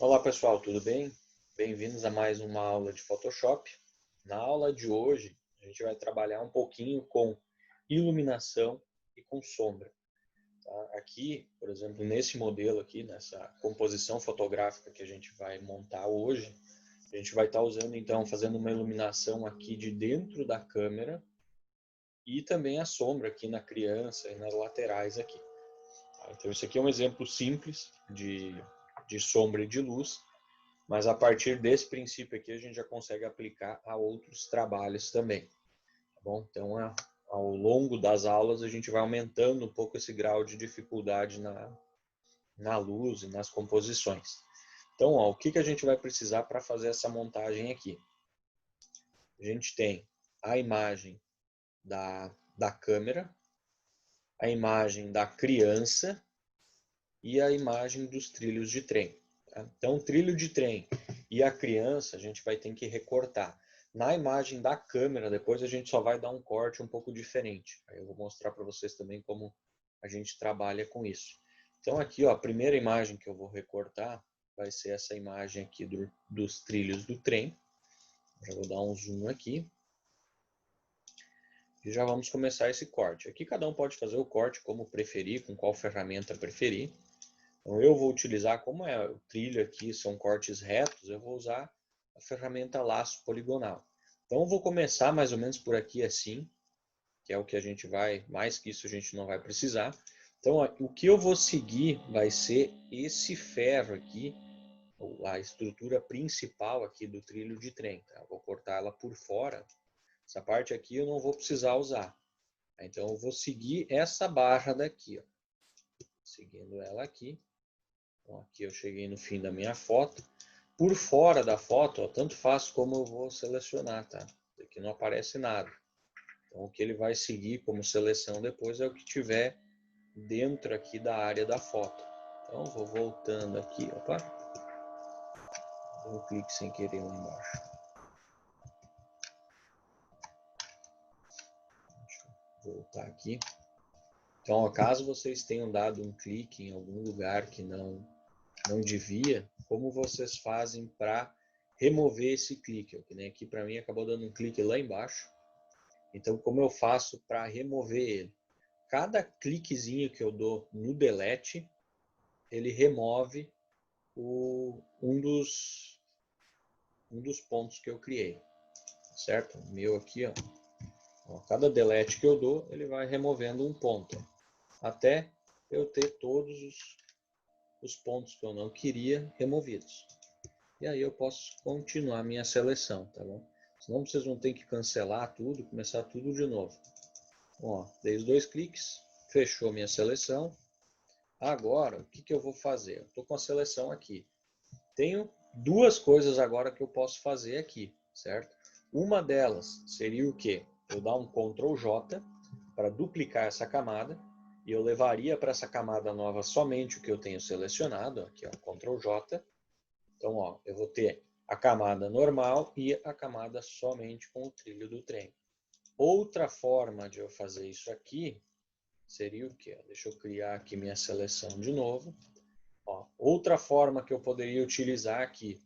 Olá pessoal, tudo bem? Bem-vindos a mais uma aula de Photoshop. Na aula de hoje, a gente vai trabalhar um pouquinho com iluminação e com sombra. Tá? Aqui, por exemplo, nesse modelo aqui, nessa composição fotográfica que a gente vai montar hoje, a gente vai estar usando então, fazendo uma iluminação aqui de dentro da câmera e também a sombra aqui na criança e nas laterais aqui. Tá? Então isso aqui é um exemplo simples de sombra e de luz. Mas a partir desse princípio aqui a gente já consegue aplicar a outros trabalhos também. Tá bom? Então, ao longo das aulas a gente vai aumentando um pouco esse grau de dificuldade na luz e nas composições. Então, o que a gente vai precisar para fazer essa montagem aqui? A gente tem a imagem da câmera, a imagem da criança e a imagem dos trilhos de trem. Então, o trilho de trem e a criança, a gente vai ter que recortar. Na imagem da câmera, depois a gente só vai dar um corte um pouco diferente. Aí eu vou mostrar para vocês também como a gente trabalha com isso. Então, aqui, ó, a primeira imagem que eu vou recortar vai ser essa imagem aqui dos trilhos do trem. Já vou dar um zoom aqui. E já vamos começar esse corte. Aqui cada um pode fazer o corte como preferir, com qual ferramenta preferir. Então, eu vou utilizar, como é o trilho aqui, são cortes retos, eu vou usar a ferramenta laço poligonal. Então, eu vou começar mais ou menos por aqui assim, que é o que a gente vai, mais que isso a gente não vai precisar. Então, o que eu vou seguir vai ser esse ferro aqui, a estrutura principal aqui do trilho de trem. Tá? Eu vou cortar ela por fora. Essa parte aqui eu não vou precisar usar. Então, eu vou seguir essa barra daqui, ó. Seguindo ela aqui. Então, aqui eu cheguei no fim da minha foto. Por fora da foto, ó, tanto faz como eu vou selecionar, tá? Aqui não aparece nada. Então, o que ele vai seguir como seleção depois é o que tiver dentro aqui da área da foto. Então, vou voltando aqui, opa. Dou um clique sem querer lá embaixo. Deixa eu voltar aqui. Então, ó, caso vocês tenham dado um clique em algum lugar que não devia, como vocês fazem para remover esse clique? Que nem aqui para mim acabou dando um clique lá embaixo. Então, como eu faço para remover ele? Cada cliquezinho que eu dou no delete, ele remove um dos pontos que eu criei. Certo? O meu aqui, ó. Cada delete que eu dou, ele vai removendo um ponto. Até eu ter todos os pontos que eu não queria removidos. E aí eu posso continuar minha seleção, tá bom? Senão vocês vão ter que cancelar tudo, começar tudo de novo. Ó, dei os 2 cliques, fechou minha seleção. Agora, o que eu vou fazer? Eu estou com a seleção aqui. Tenho duas coisas agora que eu posso fazer aqui, certo? Uma delas seria o quê? Eu dar um Ctrl J para duplicar essa camada e eu levaria para essa camada nova somente o que eu tenho selecionado. Aqui, ó, Ctrl J. Então, ó, eu vou ter a camada normal e a camada somente com o trilho do trem. Outra forma de eu fazer isso aqui seria o quê? Deixa eu criar aqui minha seleção de novo. Ó, outra forma que eu poderia utilizar aqui,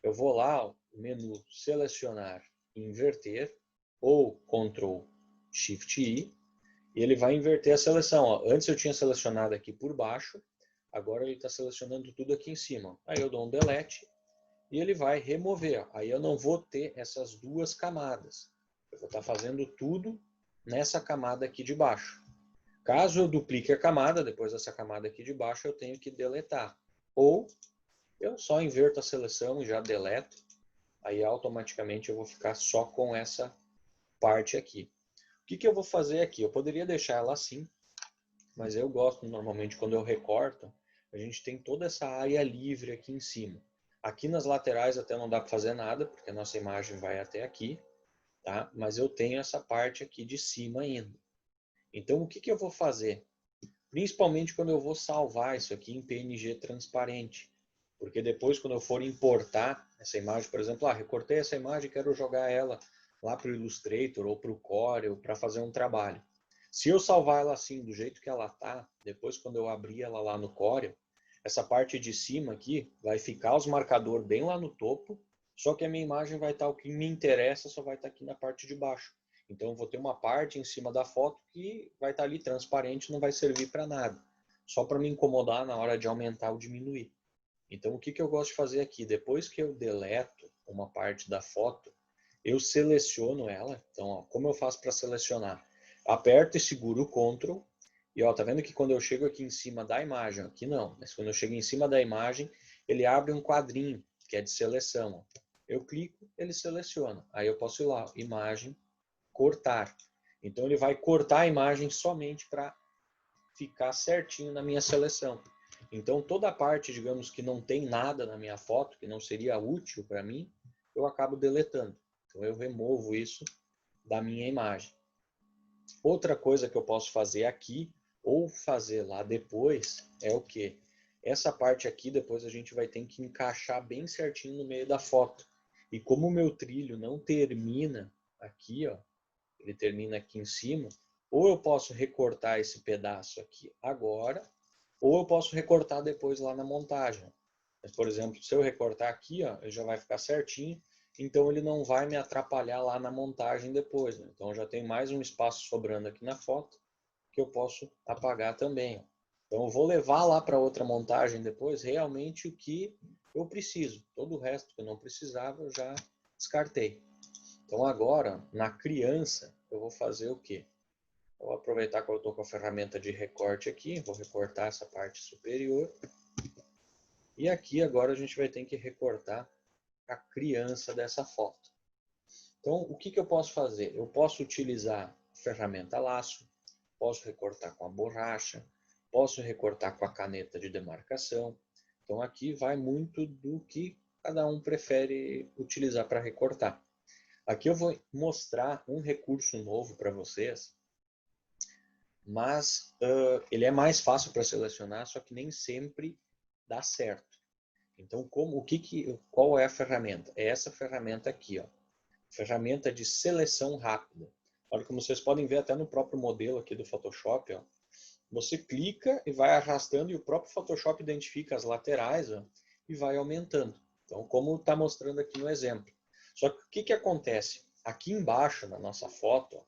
eu vou lá, ó, menu selecionar e inverter, ou Ctrl Shift I, e ele vai inverter a seleção. Ó. Antes eu tinha selecionado aqui por baixo, agora ele está selecionando tudo aqui em cima. Aí eu dou um delete e ele vai remover. Aí eu não vou ter essas duas camadas. Eu vou estar fazendo tudo nessa camada aqui de baixo. Caso eu duplique a camada, depois dessa camada aqui de baixo, eu tenho que deletar. Ou eu só inverto a seleção e já deleto. Aí automaticamente eu vou ficar só com essa parte aqui. O que eu vou fazer aqui? Eu poderia deixar ela assim, mas eu gosto normalmente quando eu recorto, a gente tem toda essa área livre aqui em cima. Aqui nas laterais até não dá para fazer nada, porque a nossa imagem vai até aqui, tá? Mas eu tenho essa parte aqui de cima ainda. Então o que eu vou fazer? Principalmente quando eu vou salvar isso aqui em PNG transparente. Porque depois quando eu for importar essa imagem, por exemplo, recortei essa imagem e quero jogar ela lá para o Illustrator ou para o Corel para fazer um trabalho. Se eu salvar ela assim, do jeito que ela está, depois quando eu abrir ela lá no Corel, essa parte de cima aqui vai ficar os marcadores bem lá no topo, só que a minha imagem vai estar, o que me interessa só vai estar aqui na parte de baixo. Então eu vou ter uma parte em cima da foto que vai estar ali transparente, não vai servir para nada. Só para me incomodar na hora de aumentar ou diminuir. Então o que eu gosto de fazer aqui? Depois que eu deleto uma parte da foto, eu seleciono ela. Então, ó, como eu faço para selecionar? Aperto e seguro o Ctrl. E ó, tá vendo que quando eu chego aqui em cima da imagem, aqui não, mas quando eu chego em cima da imagem, ele abre um quadrinho, que é de seleção. Ó. Eu clico, ele seleciona. Aí eu posso ir lá, imagem, cortar. Então ele vai cortar a imagem somente para ficar certinho na minha seleção. Então toda a parte, digamos, que não tem nada na minha foto, que não seria útil para mim, eu acabo deletando. Então eu removo isso da minha imagem. Outra coisa que eu posso fazer aqui, ou fazer lá depois, é o quê? Essa parte aqui, depois a gente vai ter que encaixar bem certinho no meio da foto. E como o meu trilho não termina aqui, ó, ele termina aqui em cima, ou eu posso recortar esse pedaço aqui agora, ou eu posso recortar depois lá na montagem. Mas, por exemplo, se eu recortar aqui, ó, ele já vai ficar certinho, então ele não vai me atrapalhar lá na montagem depois. Né? Então já tem mais um espaço sobrando aqui na foto que eu posso apagar também. Ó. Então eu vou levar lá para outra montagem depois realmente o que eu preciso. Todo o resto que eu não precisava eu já descartei. Então agora, na criança, eu vou fazer o quê? Eu vou aproveitar que eu estou com a ferramenta de recorte aqui, vou recortar essa parte superior. E aqui agora a gente vai ter que recortar a criança dessa foto. Então, o que eu posso fazer? Eu posso utilizar a ferramenta laço, posso recortar com a borracha, posso recortar com a caneta de demarcação. Então, aqui vai muito do que cada um prefere utilizar para recortar. Aqui eu vou mostrar um recurso novo para vocês, mas ele é mais fácil para selecionar, só que nem sempre dá certo. Então, qual é a ferramenta? É essa ferramenta aqui, ó. Ferramenta de seleção rápida. Olha, como vocês podem ver até no próprio modelo aqui do Photoshop, ó, você clica e vai arrastando e o próprio Photoshop identifica as laterais, ó, e vai aumentando. Então, como está mostrando aqui no exemplo. Só que o que acontece? Aqui embaixo na nossa foto, ó,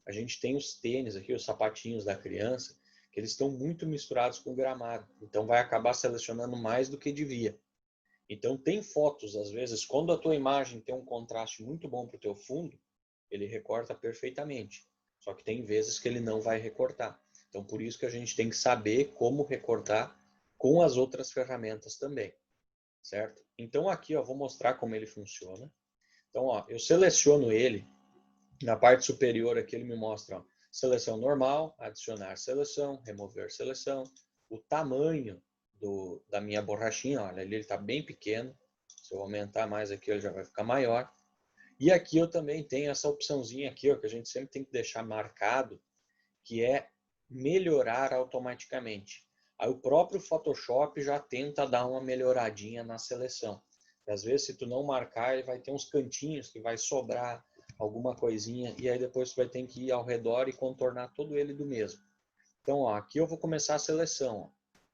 a gente tem os tênis aqui, os sapatinhos da criança, que eles estão muito misturados com o gramado. Então vai acabar selecionando mais do que devia. Então tem fotos, às vezes, quando a tua imagem tem um contraste muito bom para o teu fundo, ele recorta perfeitamente. Só que tem vezes que ele não vai recortar. Então por isso que a gente tem que saber como recortar com as outras ferramentas também. Certo? Então aqui eu vou mostrar como ele funciona. Então ó, eu seleciono ele. Na parte superior aqui ele me mostra ó, seleção normal, adicionar seleção, remover seleção, o tamanho da minha borrachinha, olha, ele está bem pequeno. Se eu aumentar mais aqui ele já vai ficar maior. E aqui eu também tenho essa opçãozinha aqui, ó, que a gente sempre tem que deixar marcado, que é melhorar automaticamente. Aí o próprio Photoshop já tenta dar uma melhoradinha na seleção. Às vezes, se tu não marcar, ele vai ter uns cantinhos que vai sobrar alguma coisinha, e aí depois tu vai ter que ir ao redor e contornar todo ele do mesmo. Então, ó, aqui eu vou começar a seleção. Ó.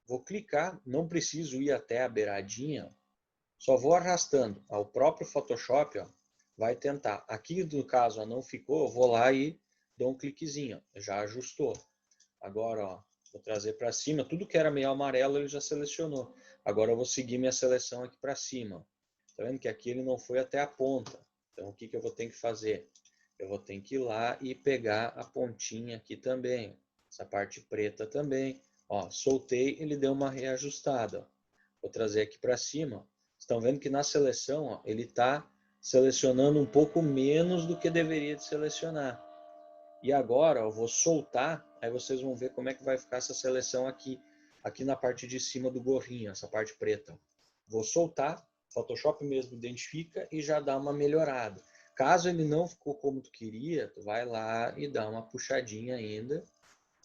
Vou clicar, não preciso ir até a beiradinha, só vou arrastando. Ó, o próprio Photoshop ó, vai tentar. Aqui, no caso, ó, não ficou, eu vou lá e dou um cliquezinho. Ó, já ajustou. Agora, ó, vou trazer para cima. Tudo que era meio amarelo ele já selecionou. Agora eu vou seguir minha seleção aqui para cima. Tá vendo que aqui ele não foi até a ponta. Então, o que eu vou ter que fazer? Eu vou ter que ir lá e pegar a pontinha aqui também. Essa parte preta também. Ó, soltei, ele deu uma reajustada. Ó. Vou trazer aqui para cima. Estão vendo que na seleção ó, ele está selecionando um pouco menos do que deveria de selecionar. E agora eu vou soltar, aí vocês vão ver como é que vai ficar essa seleção aqui na parte de cima do gorrinho, essa parte preta. Vou soltar, Photoshop mesmo identifica e já dá uma melhorada. Caso ele não ficou como tu queria, tu vai lá e dá uma puxadinha ainda,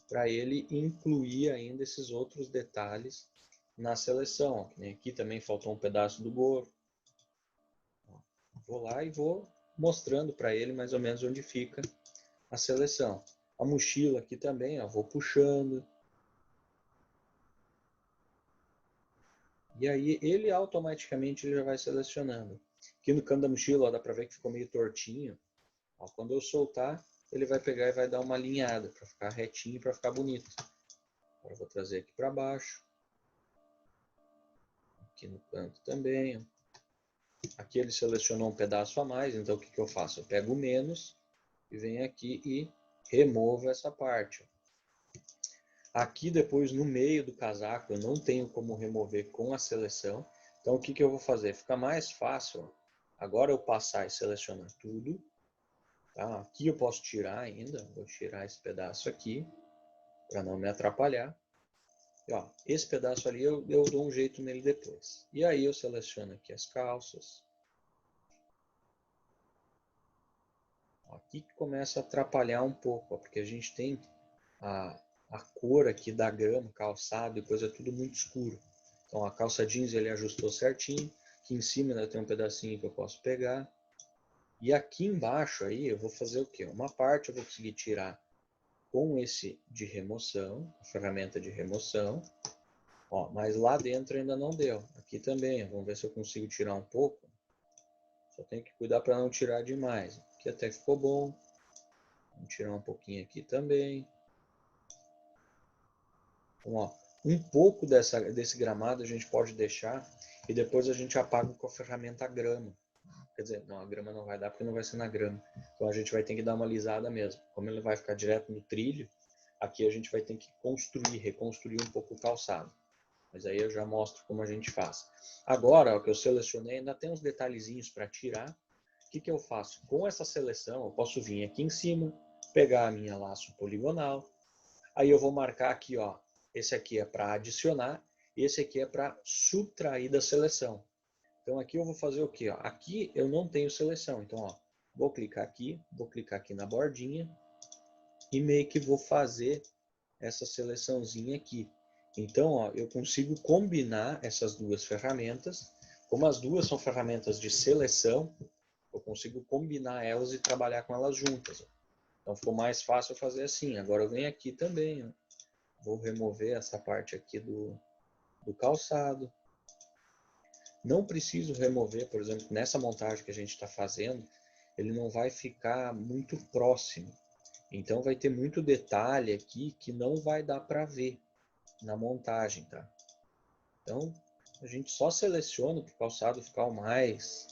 para ele incluir ainda esses outros detalhes na seleção. Aqui também faltou um pedaço do gorro. Vou lá e vou mostrando para ele mais ou menos onde fica a seleção. A mochila aqui também, ó, vou puxando. E aí ele automaticamente ele já vai selecionando. Aqui no canto da mochila, ó, dá para ver que ficou meio tortinho. Ó, quando eu soltar, ele vai pegar e vai dar uma alinhada para ficar retinho, para ficar bonito. Agora eu vou trazer aqui para baixo. Aqui no canto também. Ó. Aqui ele selecionou um pedaço a mais, então o que eu faço? Eu pego o menos e venho aqui e removo essa parte. Aqui depois no meio do casaco eu não tenho como remover com a seleção. Então o que eu vou fazer? Fica mais fácil. Ó. Agora eu passar e selecionar tudo. Tá? Aqui eu posso tirar ainda. Vou tirar esse pedaço aqui para não me atrapalhar. E, ó, esse pedaço ali eu dou um jeito nele depois. E aí eu seleciono aqui as calças. Aqui que começa a atrapalhar um pouco, ó, porque a gente tem a cor aqui da grama, calçado, depois é tudo muito escuro. Então a calça jeans ele ajustou certinho. Aqui em cima ainda tem um pedacinho que eu posso pegar. E aqui embaixo aí eu vou fazer o quê? Uma parte eu vou conseguir tirar com esse de remoção, a ferramenta de remoção. Ó, mas lá dentro ainda não deu. Aqui também, vamos ver se eu consigo tirar um pouco. Só tenho que cuidar para não tirar demais. Aqui até ficou bom. Vamos tirar um pouquinho aqui também. Então, ó, um pouco desse gramado a gente pode deixar e depois a gente apaga com a ferramenta grama. Quer dizer, não, a grama não vai dar porque não vai ser na grama. Então a gente vai ter que dar uma lisada mesmo. Como ele vai ficar direto no trilho, aqui a gente vai ter que reconstruir um pouco o calçado. Mas aí eu já mostro como a gente faz. Agora, o que eu selecionei, ainda tem uns detalhezinhos para tirar. O que eu faço? Com essa seleção, eu posso vir aqui em cima, pegar a minha laço poligonal. Aí eu vou marcar aqui, ó. Esse aqui é para adicionar, esse aqui é para subtrair da seleção. Então aqui eu vou fazer o quê? Ó? Aqui eu não tenho seleção, então ó, vou clicar aqui na bordinha e meio que vou fazer essa seleçãozinha aqui. Então ó, eu consigo combinar essas duas ferramentas, como as duas são ferramentas de seleção, eu consigo combinar elas e trabalhar com elas juntas. Ó. Então ficou mais fácil fazer assim. Agora eu venho aqui também, ó. Vou remover essa parte aqui do calçado. Não preciso remover, por exemplo, nessa montagem que a gente está fazendo, ele não vai ficar muito próximo. Então vai ter muito detalhe aqui que não vai dar para ver na montagem, tá? Então a gente só seleciona para o calçado ficar o mais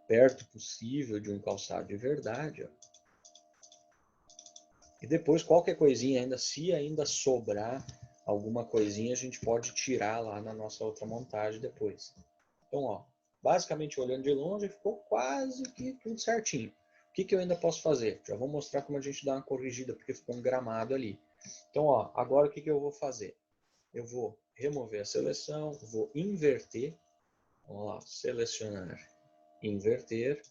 perto possível de um calçado de verdade. Ó. E depois qualquer coisinha ainda, se ainda sobrar alguma coisinha, a gente pode tirar lá na nossa outra montagem depois. Então, ó, basicamente olhando de longe, ficou quase que tudo certinho. O que eu ainda posso fazer? Já vou mostrar como a gente dá uma corrigida, porque ficou um gramado ali. Então, ó, agora o que eu vou fazer? Eu vou remover a seleção, vou inverter. Vamos lá, selecionar, inverter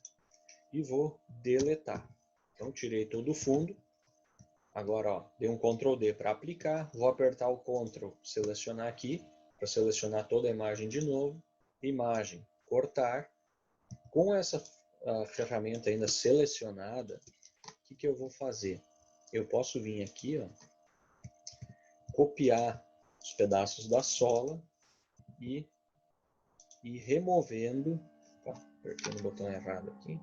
e vou deletar. Então, tirei todo o fundo. Agora, ó, dei um Ctrl D para aplicar. Vou apertar o Ctrl, selecionar aqui, para selecionar toda a imagem de novo. Imagem, cortar. Com essa ferramenta ainda selecionada, o que eu vou fazer? Eu posso vir aqui, ó, copiar os pedaços da sola e ir removendo. Opa, apertei no botão errado aqui.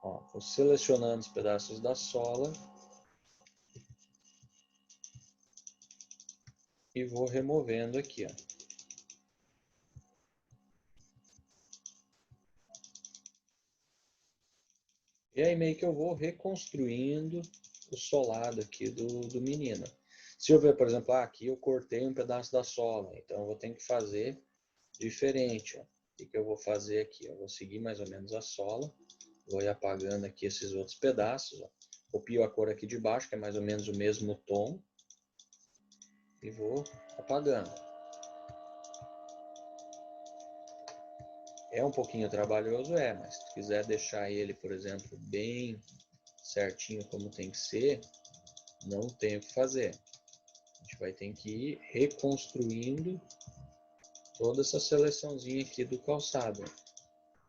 Ó, vou selecionando os pedaços da sola e vou removendo aqui, ó. E aí meio que eu vou reconstruindo o solado aqui do menino. Se eu ver, por exemplo, aqui eu cortei um pedaço da sola, então eu vou ter que fazer diferente. Ó. O que eu vou fazer aqui? Eu vou seguir mais ou menos a sola, vou ir apagando aqui esses outros pedaços. Ó. Copio a cor aqui de baixo, que é mais ou menos o mesmo tom, e vou apagando. É um pouquinho trabalhoso, mas se tu quiser deixar ele, por exemplo, bem certinho como tem que ser, não tem o que fazer. A gente vai ter que ir reconstruindo toda essa seleçãozinha aqui do calçado.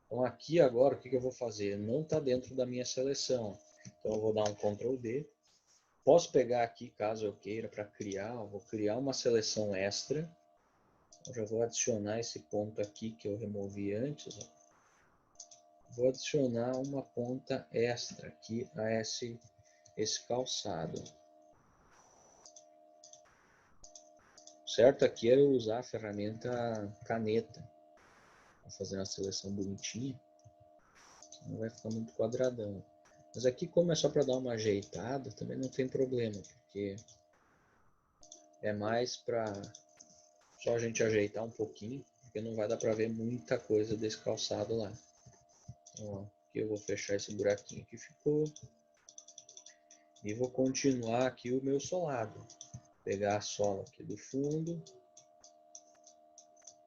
Então aqui agora o que eu vou fazer? Não está dentro da minha seleção. Então eu vou dar um Ctrl D. Posso pegar aqui, caso eu queira, para criar. Eu vou criar uma seleção extra. Eu já vou adicionar esse ponto aqui que eu removi antes. Ó. Vou adicionar uma ponta extra aqui a esse calçado. Certo? Aqui era eu usar a ferramenta caneta para fazer uma seleção bonitinha. Não vai ficar muito quadradão. Mas aqui, como é só para dar uma ajeitada, também não tem problema, porque é mais para só a gente ajeitar um pouquinho, porque não vai dar para ver muita coisa desse calçado lá. Então, ó, aqui eu vou fechar esse buraquinho que ficou. E vou continuar aqui o meu solado. Pegar a sola aqui do fundo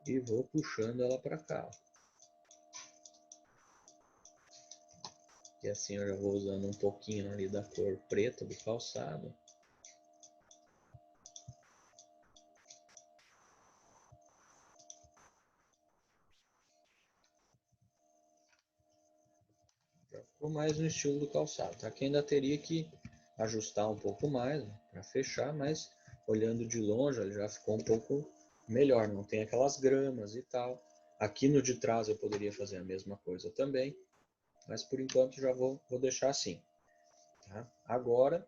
e vou puxando ela para cá. E assim eu já vou usando um pouquinho ali da cor preta do calçado. Já ficou mais no estilo do calçado. Aqui ainda teria que ajustar um pouco mais, né, para fechar, mas olhando de longe ele já ficou um pouco melhor. Não tem aquelas gramas e tal. Aqui no de trás eu poderia fazer a mesma coisa também, mas por enquanto já vou deixar assim. Tá? Agora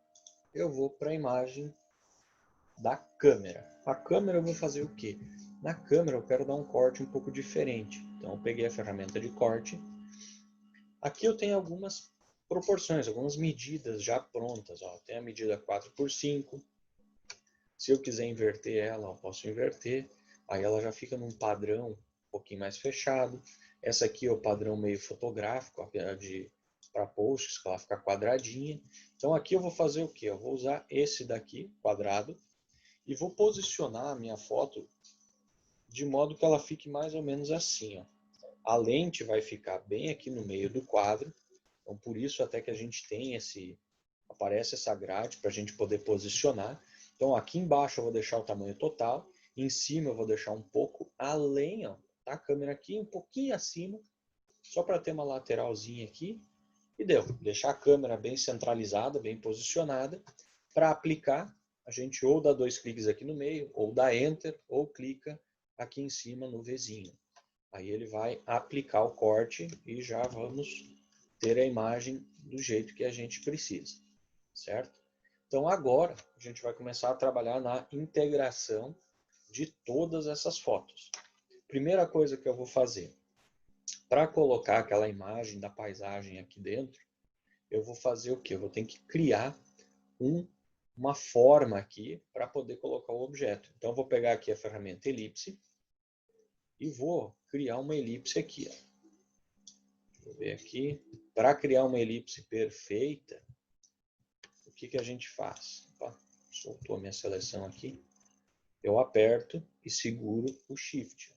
eu vou para a imagem da câmera. A câmera eu vou fazer o quê? Na câmera eu quero dar um corte um pouco diferente. Então eu peguei a ferramenta de corte. Aqui eu tenho algumas proporções, algumas medidas já prontas. Ó. Tem a medida 4x5. Se eu quiser inverter ela, eu posso inverter. Aí ela já fica num padrão um pouquinho mais fechado. Essa aqui é o padrão meio fotográfico, para posts, que ela fica quadradinha. Então aqui eu vou fazer o quê? Eu vou usar esse daqui, quadrado, e vou posicionar a minha foto de modo que ela fique mais ou menos assim. Ó. A lente vai ficar bem aqui no meio do quadro, então por isso até que a gente tem aparece essa grade para a gente poder posicionar. Então aqui embaixo eu vou deixar o tamanho total, em cima eu vou deixar um pouco além, ó, a câmera aqui um pouquinho acima, só para ter uma lateralzinha aqui, e deu. Deixar a câmera bem centralizada, bem posicionada, para aplicar a gente ou dá 2 cliques aqui no meio, ou dá Enter, ou clica aqui em cima no Vzinho. Aí ele vai aplicar o corte e já vamos ter a imagem do jeito que a gente precisa, certo? Então agora a gente vai começar a trabalhar na integração de todas essas fotos. Primeira coisa que eu vou fazer, para colocar aquela imagem da paisagem aqui dentro, eu vou fazer o quê? Eu vou ter que criar uma forma aqui para poder colocar o objeto. Então eu vou pegar aqui a ferramenta elipse e vou criar uma elipse aqui. Ó. Vou ver aqui. Para criar uma elipse perfeita, o que a gente faz? Opa, soltou a minha seleção aqui. Eu aperto e seguro o Shift.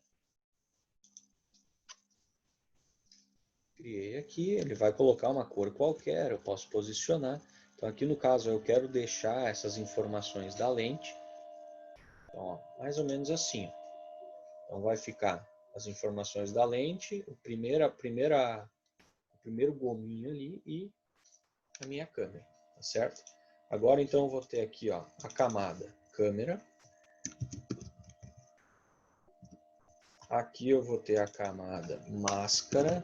Criei aqui, ele vai colocar uma cor qualquer, eu posso posicionar. Então aqui no caso eu quero deixar essas informações da lente. Então, ó, mais ou menos assim. Então vai ficar as informações da lente, o primeiro gominho ali e a minha câmera, tá certo? Agora então eu vou ter aqui, ó, a camada câmera. Aqui eu vou ter a camada máscara.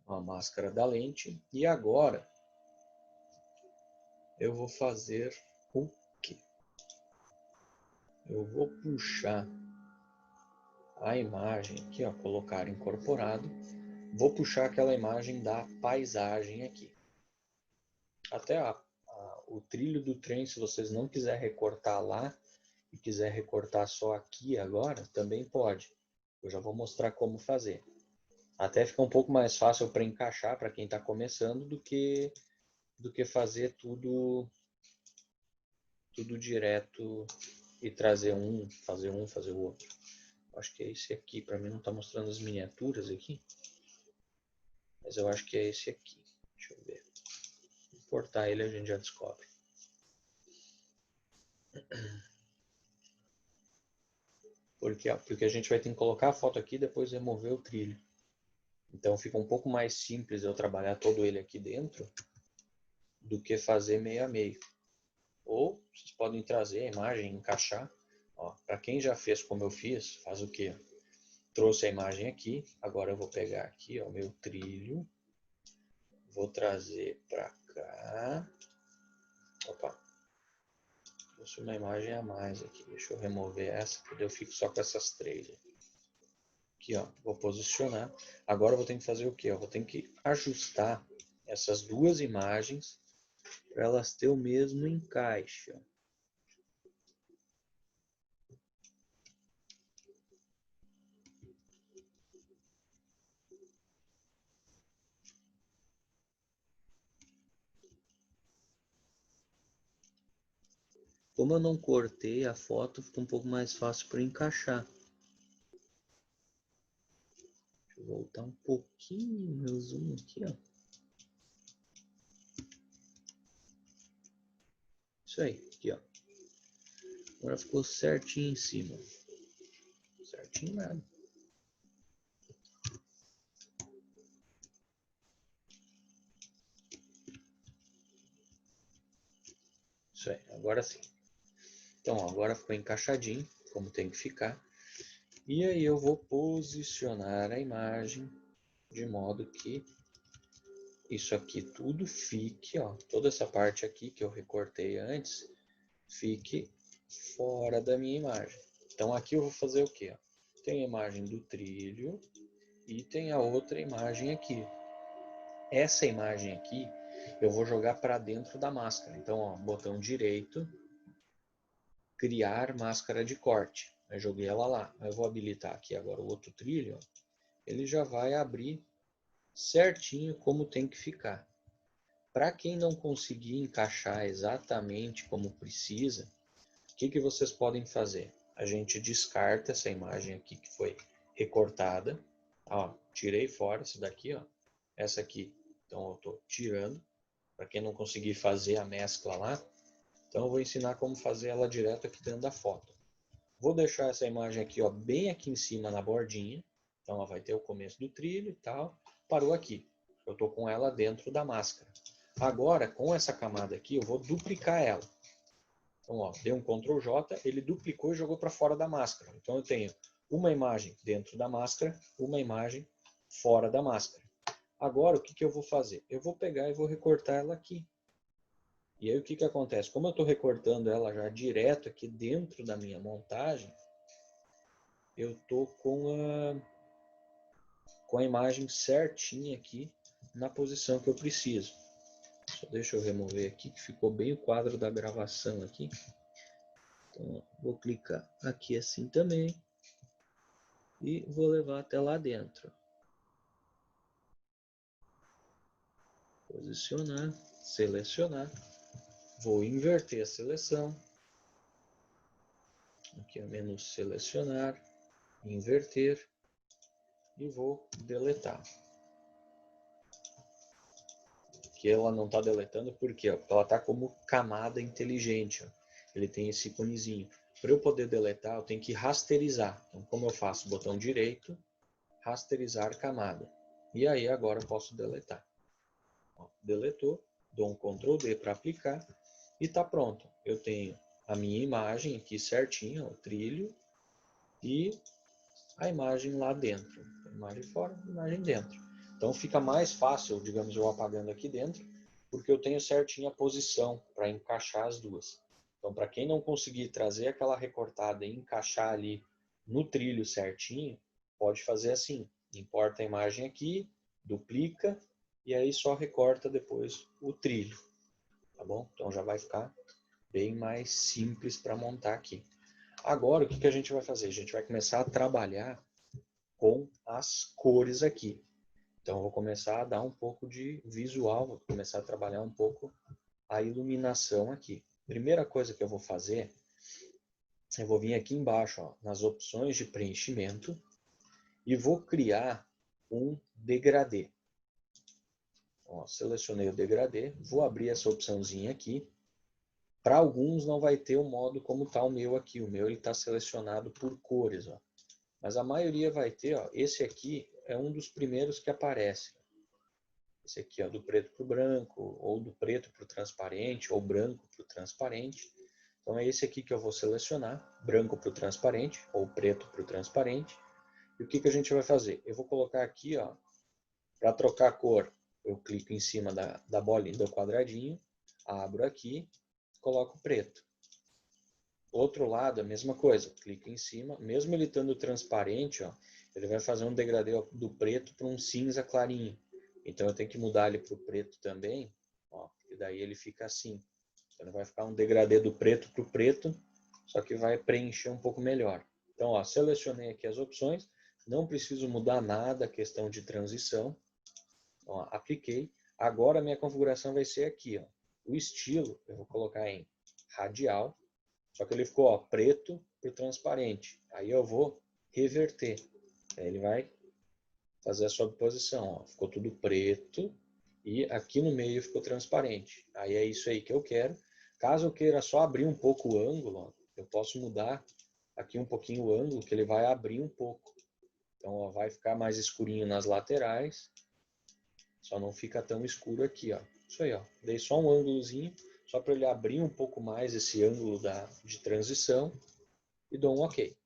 A máscara da lente. E agora eu vou fazer o quê? Eu vou puxar a imagem aqui, ó, colocar incorporado. Vou puxar aquela imagem da paisagem aqui. Até o trilho do trem, se vocês não quiserem recortar lá e quiser recortar só aqui agora, também pode. Eu já vou mostrar como fazer. Até fica um pouco mais fácil para encaixar para quem está começando do que fazer tudo direto e trazer fazer o outro. Acho que é esse aqui. Para mim não está mostrando as miniaturas aqui, mas eu acho que é esse aqui. Deixa eu ver. Vou importar ele, a gente já descobre. Porque a gente vai ter que colocar a foto aqui e depois remover o trilho. Então fica um pouco mais simples eu trabalhar todo ele aqui dentro do que fazer meio a meio. Ou vocês podem trazer a imagem, encaixar. Para quem já fez como eu fiz, faz o quê? Trouxe a imagem aqui, agora eu vou pegar aqui o meu trilho, vou trazer para cá. Opa, trouxe uma imagem a mais aqui, deixa eu remover essa, porque eu fico só com essas três. Aqui, vou posicionar. Agora eu vou ter que fazer o quê? Eu vou ter que ajustar essas duas imagens para elas terem o mesmo encaixe. Como eu não cortei a foto, fica um pouco mais fácil para encaixar. Deixa eu voltar um pouquinho meu zoom aqui, Isso aí, aqui, Agora ficou certinho em cima. Certinho nada. Isso aí, agora sim. Então, agora ficou encaixadinho, como tem que ficar. E aí eu vou posicionar a imagem de modo que isso aqui tudo fique, toda essa parte aqui que eu recortei antes, fique fora da minha imagem. Então aqui eu vou fazer o quê? Tem a imagem do trilho e tem a outra imagem aqui. Essa imagem aqui eu vou jogar para dentro da máscara. Então, botão direito, criar máscara de corte. Eu joguei ela lá. Eu vou habilitar aqui agora o outro trilho. Ele já vai abrir certinho como tem que ficar. Para quem não conseguir encaixar exatamente como precisa, o que vocês podem fazer? A gente descarta essa imagem aqui que foi recortada. Tirei fora essa daqui, essa aqui. Então eu estou tirando. Para quem não conseguir fazer a mescla lá, então eu vou ensinar como fazer ela direto aqui dentro da foto. Vou deixar essa imagem aqui, bem aqui em cima na bordinha. Então ela vai ter o começo do trilho e tal. Parou aqui. Eu estou com ela dentro da máscara. Agora, com essa camada aqui, eu vou duplicar ela. Então, dei um Ctrl J, ele duplicou e jogou para fora da máscara. Então eu tenho uma imagem dentro da máscara, uma imagem fora da máscara. Agora, o que eu vou fazer? Eu vou pegar e vou recortar ela aqui. E aí o que acontece? Como eu estou recortando ela já direto aqui dentro da minha montagem, eu estou com a imagem certinha aqui na posição que eu preciso. Só deixa eu remover aqui, que ficou bem o quadro da gravação aqui. Então, vou clicar aqui assim também e vou levar até lá dentro. Posicionar, selecionar. Vou inverter a seleção. Aqui é menu selecionar, inverter e vou deletar. Que ela não está deletando porque ela está como camada inteligente. Ele tem esse iconezinho. Para eu poder deletar, eu tenho que rasterizar. Então, como eu faço? Botão direito, rasterizar camada. E aí agora eu posso deletar. Deletou, dou um Ctrl D para aplicar e está pronto. Eu tenho a minha imagem aqui certinha, o trilho, e a imagem lá dentro. A imagem fora, a imagem dentro. Então fica mais fácil, digamos, eu apagando aqui dentro, porque eu tenho certinho a posição para encaixar as duas. Então, para quem não conseguir trazer aquela recortada e encaixar ali no trilho certinho, pode fazer assim. Importa a imagem aqui, duplica, e aí só recorta depois o trilho. Tá bom? Então já vai ficar bem mais simples para montar aqui. Agora, o que a gente vai fazer? A gente vai começar a trabalhar com as cores aqui. Então, eu vou começar a dar um pouco de visual, vou começar a trabalhar um pouco a iluminação aqui. Primeira coisa que eu vou fazer, eu vou vir aqui embaixo, nas opções de preenchimento, e vou criar um degradê. Selecionei o degradê, vou abrir essa opçãozinha aqui. Para alguns não vai ter o modo como está o meu aqui. O meu está selecionado por cores. Mas a maioria vai ter, esse aqui é um dos primeiros que aparece. Esse aqui é do preto para o branco, ou do preto para o transparente, ou branco para o transparente. Então é esse aqui que eu vou selecionar, branco para o transparente, ou preto para o transparente. E o que a gente vai fazer? Eu vou colocar aqui, ó, para trocar a cor, eu clico em cima da bolinha, do quadradinho, abro aqui, coloco preto. Outro lado, a mesma coisa, clico em cima, mesmo ele estando transparente, ó, ele vai fazer um degradê do preto para um cinza clarinho. Então eu tenho que mudar ele para o preto também, ó, e daí ele fica assim. Então ele vai ficar um degradê do preto para o preto, só que vai preencher um pouco melhor. Então, ó, selecionei aqui as opções, não preciso mudar nada a questão de transição. Então, ó, apliquei. Agora a minha configuração vai ser aqui, ó. O estilo eu vou colocar em radial, só que ele ficou, ó, preto para o transparente. Aí eu vou reverter. Aí ele vai fazer a sobreposição, ó. Ficou tudo preto e aqui no meio ficou transparente. Aí é isso aí que eu quero. Caso eu queira só abrir um pouco o ângulo, ó, eu posso mudar aqui um pouquinho o ângulo, que ele vai abrir um pouco. Então, ó, vai ficar mais escurinho nas laterais, só não fica tão escuro aqui, ó. Isso aí, ó. Dei só um ângulozinho, só para ele abrir um pouco mais esse ângulo de transição e dou um OK.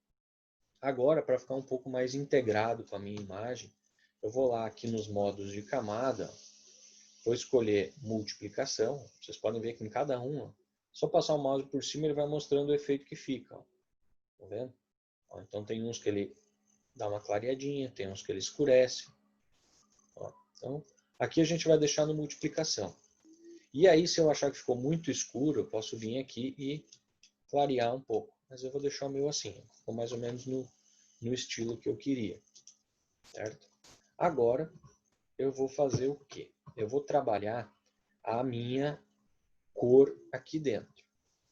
Agora, para ficar um pouco mais integrado com a minha imagem, eu vou lá aqui nos modos de camada, vou escolher multiplicação. Vocês podem ver que em cada um, ó, só passar o mouse por cima ele vai mostrando o efeito que fica. Ó. Tá vendo? Ó, então tem uns que ele dá uma clareadinha, tem uns que ele escurece. Ó, então aqui a gente vai deixar no multiplicação. E aí se eu achar que ficou muito escuro, eu posso vir aqui e clarear um pouco. Mas eu vou deixar o meu assim, ficou mais ou menos no estilo que eu queria. Certo? Agora eu vou fazer o quê? Eu vou trabalhar a minha cor aqui dentro.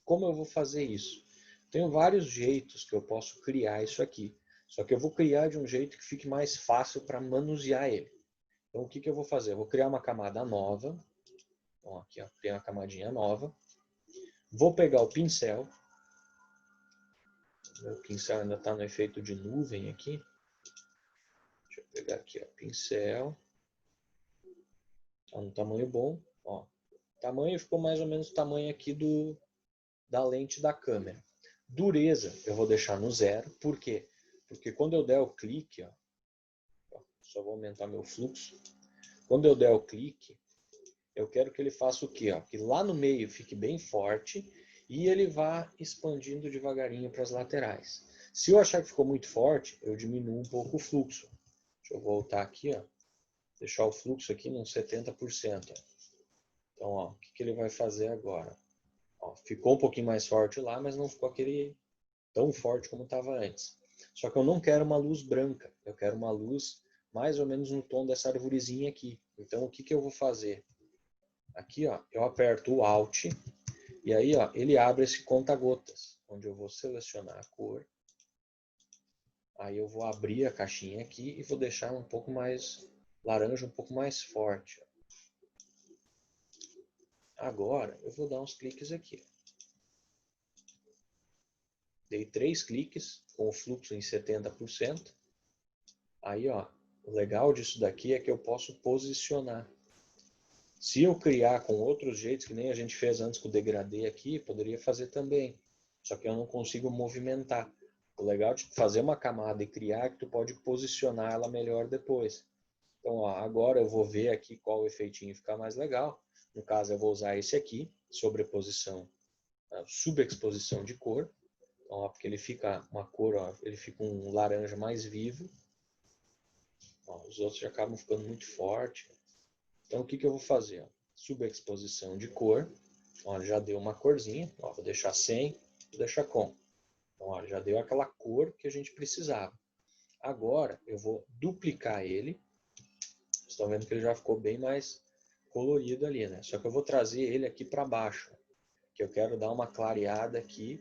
Como eu vou fazer isso? Tenho vários jeitos que eu posso criar isso aqui. Só que eu vou criar de um jeito que fique mais fácil para manusear ele. Então o que eu vou fazer? Eu vou criar uma camada nova. Então, aqui, ó, criei uma camadinha nova. Vou pegar o pincel. O pincel ainda está no efeito de nuvem aqui. Deixa eu pegar aqui, ó, pincel. Está no tamanho bom. Ó, o tamanho ficou mais ou menos o tamanho aqui da lente da câmera. Dureza eu vou deixar no 0. Por quê? Porque quando eu der o clique, ó, só vou aumentar meu fluxo. Quando eu der o clique, eu quero que ele faça o quê? Ó? Que lá no meio fique bem forte e ele vá expandindo devagarinho para as laterais. Se eu achar que ficou muito forte, eu diminuo um pouco o fluxo. Deixa eu voltar aqui, ó. Deixar o fluxo aqui nos 70%. Ó. Então, ó, o que ele vai fazer agora? Ó, ficou um pouquinho mais forte lá, mas não ficou aquele tão forte como estava antes. Só que eu não quero uma luz branca, eu quero uma luz mais ou menos no tom dessa arvorezinha aqui. Então o que eu vou fazer? Aqui, ó, eu aperto o Alt e aí, ó, ele abre esse conta-gotas, onde eu vou selecionar a cor. Aí eu vou abrir a caixinha aqui e vou deixar um pouco mais laranja, um pouco mais forte. Agora eu vou dar uns cliques aqui. Dei 3 cliques com o fluxo em 70%. Aí, ó, o legal disso daqui é que eu posso posicionar. Se eu criar com outros jeitos, que nem a gente fez antes com o degradê aqui, poderia fazer também. Só que eu não consigo movimentar. O legal de fazer uma camada e criar é que tu pode posicionar ela melhor depois. Então, ó, agora eu vou ver aqui qual efeitinho fica mais legal. No caso, eu vou usar esse aqui, sobreposição, subexposição de cor. Então, ó, porque ele fica uma cor, ó, ele fica um laranja mais vivo. Ó, os outros já acabam ficando muito forte. Então, o que eu vou fazer? Ó? Subexposição de cor. Ó, já deu uma corzinha. Ó, vou deixar sem, vou deixar com. Então, ó, já deu aquela cor que a gente precisava. Agora, eu vou duplicar ele. Vocês estão vendo que ele já ficou bem mais colorido ali, né? Só que eu vou trazer ele aqui para baixo. Que eu quero dar uma clareada aqui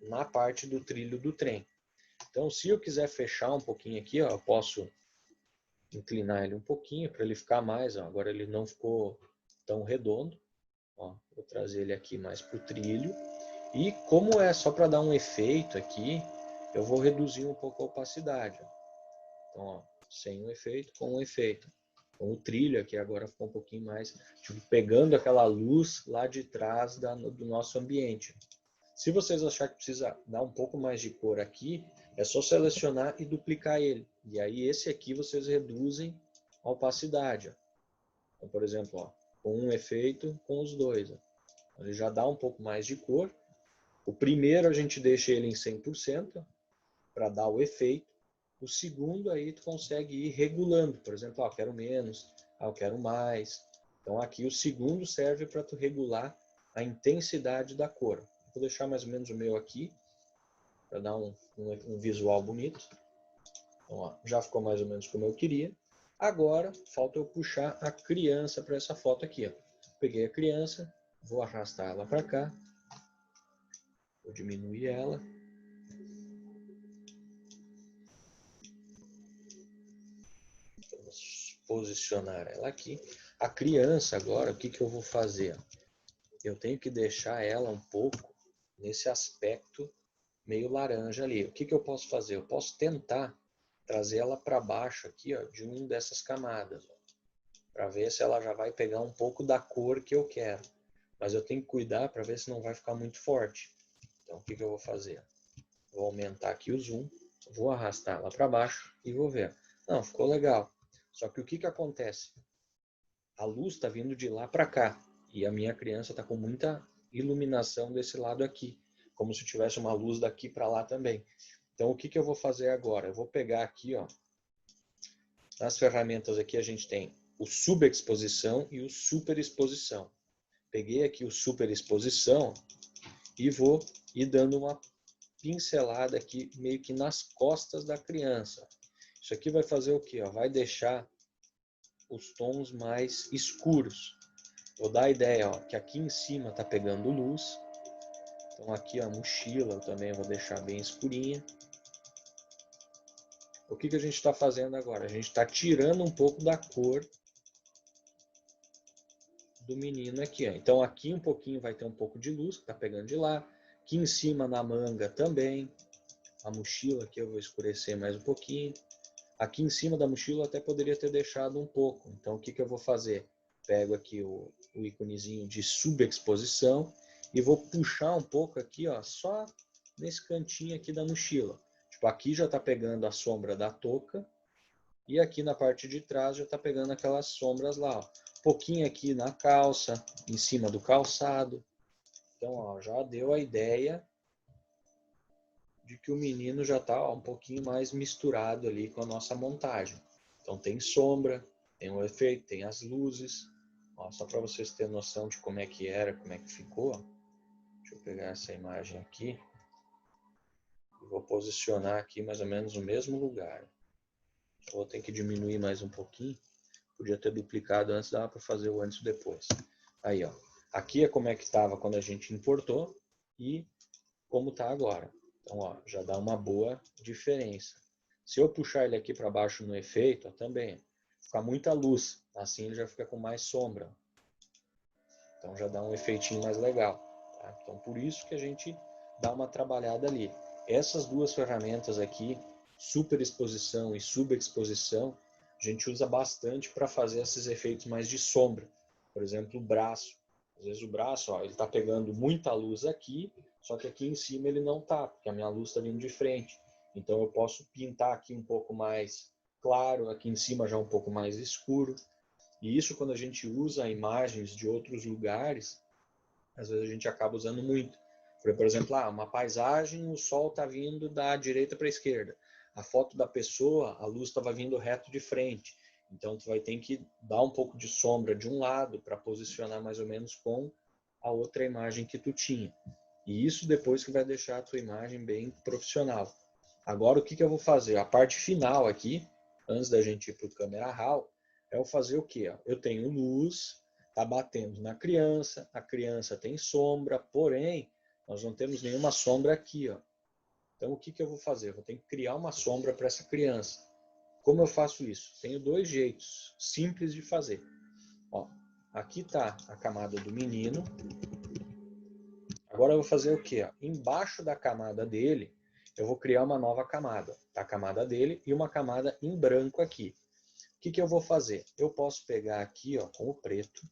na parte do trilho do trem. Então, se eu quiser fechar um pouquinho aqui, ó, eu posso inclinar ele um pouquinho para ele ficar mais. Ó, agora ele não ficou tão redondo. Ó, vou trazer ele aqui mais para o trilho. E como é só para dar um efeito aqui, eu vou reduzir um pouco a opacidade. Então, ó, sem o efeito, com o efeito. Então, o trilho aqui agora ficou um pouquinho mais, tipo, pegando aquela luz lá de trás do nosso ambiente. Se vocês acharem que precisa dar um pouco mais de cor aqui, é só selecionar e duplicar ele. E aí esse aqui vocês reduzem a opacidade. Ó. Então, por exemplo, ó, com um efeito, com os dois. Ó. Ele já dá um pouco mais de cor. O primeiro a gente deixa ele em 100% para dar o efeito. O segundo aí tu consegue ir regulando. Por exemplo, ó, quero menos, eu quero mais. Então aqui o segundo serve para tu regular a intensidade da cor. Vou deixar mais ou menos o meu aqui, para dar um visual bonito. Então, ó, já ficou mais ou menos como eu queria. Agora, falta eu puxar a criança para essa foto aqui. Ó. Peguei a criança, vou arrastar ela para cá. Vou diminuir ela. Vamos posicionar ela aqui. A criança agora, o que eu vou fazer? Eu tenho que deixar ela um pouco nesse aspecto meio laranja ali. O que eu posso fazer? Eu posso tentar trazer ela para baixo aqui, ó, de uma dessas camadas, para ver se ela já vai pegar um pouco da cor que eu quero. Mas eu tenho que cuidar para ver se não vai ficar muito forte. Então, o que eu vou fazer? Vou aumentar aqui o zoom, vou arrastar ela para baixo e vou ver. Não, ficou legal. Só que o que acontece? A luz está vindo de lá para cá e a minha criança está com muita iluminação desse lado aqui, como se tivesse uma luz daqui para lá também. Então, o que eu vou fazer agora? Eu vou pegar aqui, ó, nas ferramentas aqui a gente tem o subexposição e o superexposição. Peguei aqui o superexposição e vou ir dando uma pincelada aqui meio que nas costas da criança. Isso aqui vai fazer o quê? Vai deixar os tons mais escuros. Vou dar a ideia ó, que aqui em cima está pegando luz. Então aqui a mochila eu também vou deixar bem escurinha. O que a gente está fazendo agora? A gente está tirando um pouco da cor do menino aqui. Ó. Então aqui um pouquinho vai ter um pouco de luz, que está pegando de lá. Aqui em cima na manga também. A mochila aqui eu vou escurecer mais um pouquinho. Aqui em cima da mochila eu até poderia ter deixado um pouco. Então o que eu vou fazer? Pego aqui o íconezinho de subexposição e vou puxar um pouco aqui, ó, só nesse cantinho aqui da mochila. Tipo, aqui já está pegando a sombra da touca e aqui na parte de trás já está pegando aquelas sombras lá. Ó. Um pouquinho aqui na calça, em cima do calçado. Então, ó, já deu a ideia de que o menino já está um pouquinho mais misturado ali com a nossa montagem. Então tem sombra, tem o efeito, tem as luzes. Ó, só para vocês terem noção de como é que era, como é que ficou. Deixa eu pegar essa imagem aqui. E vou posicionar aqui mais ou menos no mesmo lugar. Só vou ter que diminuir mais um pouquinho. Podia ter duplicado antes, dava para fazer o antes e o depois. Aí, ó. Aqui é como é que estava quando a gente importou e como está agora. Então, ó, já dá uma boa diferença. Se eu puxar ele aqui para baixo no efeito, ó, também fica muita luz. Assim ele já fica com mais sombra. Então já dá um efeitinho mais legal. Tá? Então por isso que a gente dá uma trabalhada ali. Essas duas ferramentas aqui, superexposição e subexposição, a gente usa bastante para fazer esses efeitos mais de sombra. Por exemplo, o braço. Às vezes o braço, ó, ele está pegando muita luz aqui, só que aqui em cima ele não está, porque a minha luz está vindo de frente. Então eu posso pintar aqui um pouco mais claro, aqui em cima já um pouco mais escuro. E isso quando a gente usa imagens de outros lugares, às vezes a gente acaba usando muito. Por exemplo, uma paisagem, o sol está vindo da direita para a esquerda. A foto da pessoa, a luz estava vindo reto de frente. Então, tu vai ter que dar um pouco de sombra de um lado para posicionar mais ou menos com a outra imagem que tu tinha. E isso depois que vai deixar a tua imagem bem profissional. Agora, o que eu vou fazer? A parte final aqui, antes da gente ir para o Camera Raw, é eu fazer o quê? Eu tenho luz, está batendo na criança, a criança tem sombra, porém, nós não temos nenhuma sombra aqui. Ó. Então, o que eu vou fazer? Eu vou ter que criar uma sombra para essa criança. Como eu faço isso? Tenho dois jeitos simples de fazer. Ó, aqui está a camada do menino. Agora eu vou fazer o quê? Ó? Embaixo da camada dele, eu vou criar uma nova camada. Tá? A camada dele e uma camada em branco aqui. O que eu vou fazer? Eu posso pegar aqui ó, com o preto,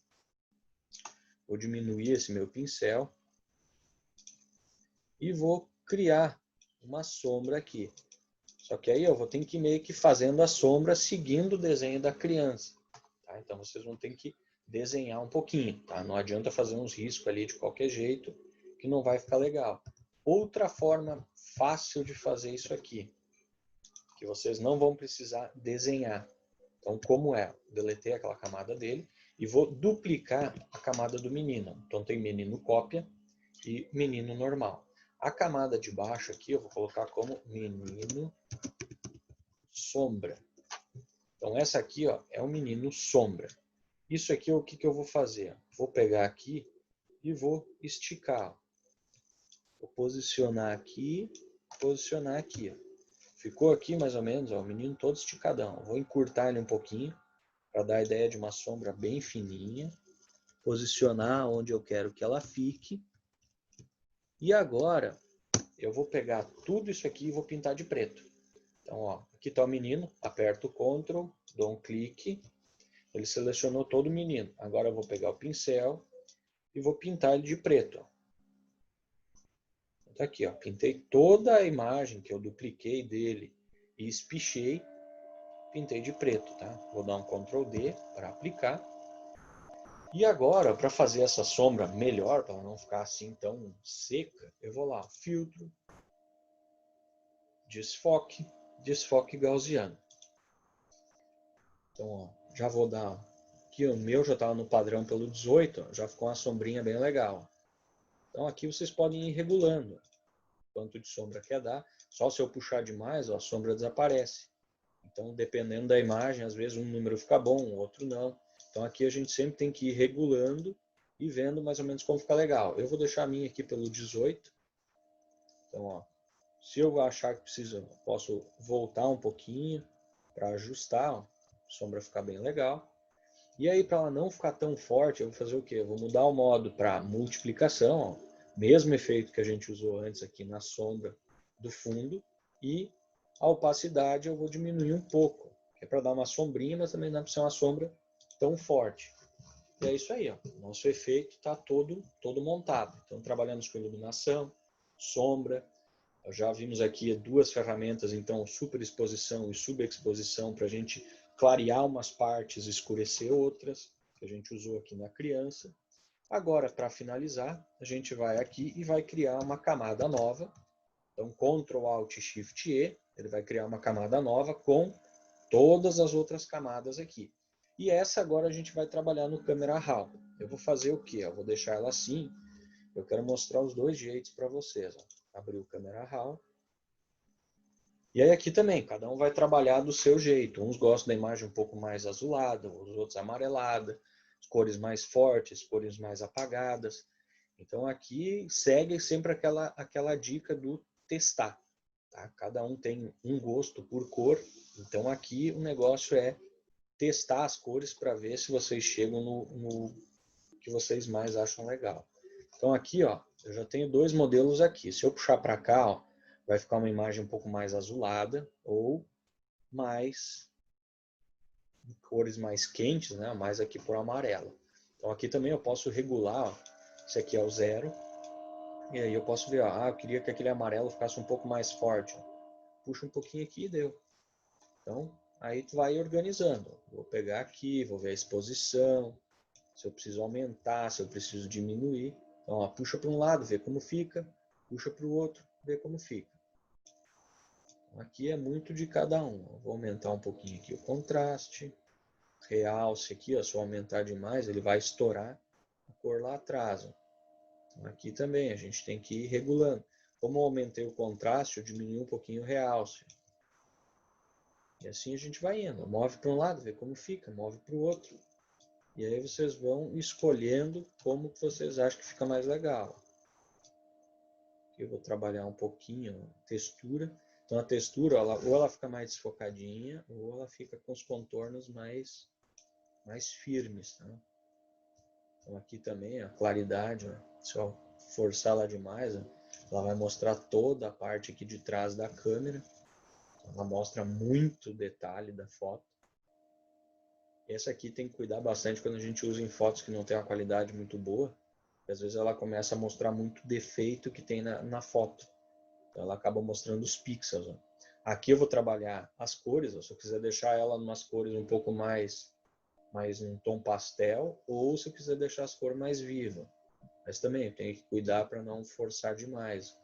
vou diminuir esse meu pincel e vou criar uma sombra aqui. Só que aí eu vou ter que ir meio que fazendo a sombra seguindo o desenho da criança. Tá? Então vocês vão ter que desenhar um pouquinho. Tá? Não adianta fazer uns riscos ali de qualquer jeito, que não vai ficar legal. Outra forma fácil de fazer isso aqui, que vocês não vão precisar desenhar. Então, como é? Deletei aquela camada dele e vou duplicar a camada do menino. Então, tem menino cópia e menino normal. A camada de baixo aqui eu vou colocar como menino sombra. Então, essa aqui ó, é o menino sombra. Isso aqui é o que eu vou fazer. Vou pegar aqui e vou esticar. Vou posicionar aqui, posicionar aqui. Ficou aqui mais ou menos, ó, o menino todo esticadão. Vou encurtar ele um pouquinho para dar a ideia de uma sombra bem fininha. Posicionar onde eu quero que ela fique. E agora eu vou pegar tudo isso aqui e vou pintar de preto. Então, ó, aqui está o menino, aperto o Ctrl, dou um clique, ele selecionou todo o menino. Agora eu vou pegar o pincel e vou pintar ele de preto. Tá aqui, ó, pintei toda a imagem que eu dupliquei dele e espichei, pintei de preto, tá? Vou dar um Ctrl D para aplicar. E agora, para fazer essa sombra melhor, para ela não ficar assim tão seca, eu vou lá, filtro, desfoque, desfoque gaussiano. Então, ó, já vou dar, aqui o meu já estava no padrão pelo 18, ó, já ficou uma sombrinha bem legal. Então aqui vocês podem ir regulando quanto de sombra quer dar. Só se eu puxar demais, ó, a sombra desaparece. Então, dependendo da imagem, às vezes um número fica bom, o outro não. Então aqui a gente sempre tem que ir regulando e vendo mais ou menos como fica legal. Eu vou deixar a minha aqui pelo 18. Então, ó, se eu achar que precisa, eu posso voltar um pouquinho para ajustar, ó, a sombra ficar bem legal. E aí, para ela não ficar tão forte, eu vou fazer o quê? Eu vou mudar o modo para multiplicação, ó, mesmo efeito que a gente usou antes aqui na sombra do fundo, e a opacidade eu vou diminuir um pouco, que é para dar uma sombrinha, mas também não é para ser uma sombra tão forte. E é isso aí, ó. Nosso efeito está todo montado. Então, trabalhamos com iluminação, sombra. Já vimos aqui duas ferramentas, então, superexposição e subexposição, para a gente clarear umas partes e escurecer outras, que a gente usou aqui na criança. Agora, para finalizar, a gente vai aqui e vai criar uma camada nova. Então, Ctrl Alt Shift E, ele vai criar uma camada nova com todas as outras camadas aqui. E essa agora a gente vai trabalhar no Camera Raw. Eu vou fazer o quê? Eu vou deixar ela assim. Eu quero mostrar os dois jeitos para vocês. Ó. Abrir o Camera Raw. E aí aqui também, cada um vai trabalhar do seu jeito. Uns gostam da imagem um pouco mais azulada, os outros amarelada, cores mais fortes, cores mais apagadas. Então aqui segue sempre aquela dica do testar. Tá? Cada um tem um gosto por cor, então aqui o negócio é testar as cores para ver se vocês chegam no que vocês mais acham legal. Então aqui, ó, eu já tenho dois modelos aqui. Se eu puxar para cá, ó, vai ficar uma imagem um pouco mais azulada ou mais cores mais quentes, né? Mais aqui por amarelo. Então aqui também eu posso regular, ó, esse aqui é o 0. E aí eu posso ver, ó, eu queria que aquele amarelo ficasse um pouco mais forte. Ó. Puxa um pouquinho aqui e deu. Então, aí tu vai organizando. Vou pegar aqui, vou ver a exposição, se eu preciso aumentar, se eu preciso diminuir. Então, ó, puxa para um lado, vê como fica, puxa para o outro, vê como fica. Então, aqui é muito de cada um. Eu vou aumentar um pouquinho aqui o contraste, realce aqui, ó, se eu aumentar demais, ele vai estourar a cor lá atrás. Ó. Então, aqui também a gente tem que ir regulando. Como eu aumentei o contraste, eu diminui um pouquinho o realce. E assim a gente vai indo. Move para um lado, vê como fica, move para o outro. E aí vocês vão escolhendo como que vocês acham que fica mais legal. Aqui eu vou trabalhar um pouquinho a textura. Então a textura, ou ela fica mais desfocadinha, ou ela fica com os contornos mais firmes. Tá? Então aqui também a claridade, ó, se eu forçar ela demais, ó, ela vai mostrar toda a parte aqui de trás da câmera. Ela mostra muito detalhe da foto. Essa aqui tem que cuidar bastante quando a gente usa em fotos que não tem uma qualidade muito boa, Às vezes ela começa a mostrar muito defeito que tem na foto. Então ela acaba mostrando os pixels. Ó. Aqui eu vou trabalhar as cores, ó, se eu quiser deixar ela em umas cores um pouco mais um tom pastel, ou se eu quiser deixar as cores mais vivas. Mas também eu tenho que cuidar para não forçar demais.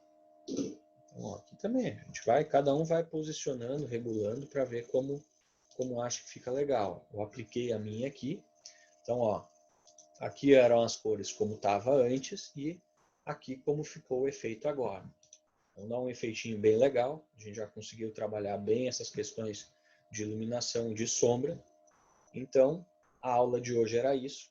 Então, ó, aqui também, a gente vai, cada um vai posicionando, regulando para ver como acha que fica legal. Eu apliquei a minha aqui. Então, ó, aqui eram as cores como estava antes e aqui como ficou o efeito agora. Então dá um efeitinho bem legal. A gente já conseguiu trabalhar bem essas questões de iluminação, de sombra. Então, a aula de hoje era isso.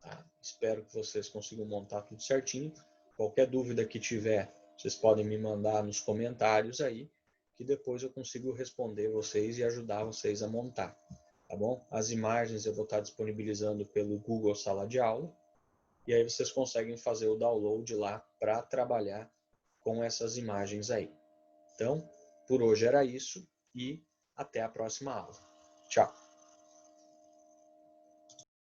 Tá? Espero que vocês consigam montar tudo certinho. Qualquer dúvida que tiver, vocês podem me mandar nos comentários aí, que depois eu consigo responder vocês e ajudar vocês a montar. Tá bom? As imagens eu vou estar disponibilizando pelo Google Sala de Aula. E aí vocês conseguem fazer o download lá para trabalhar com essas imagens aí. Então, por hoje era isso e até a próxima aula. Tchau!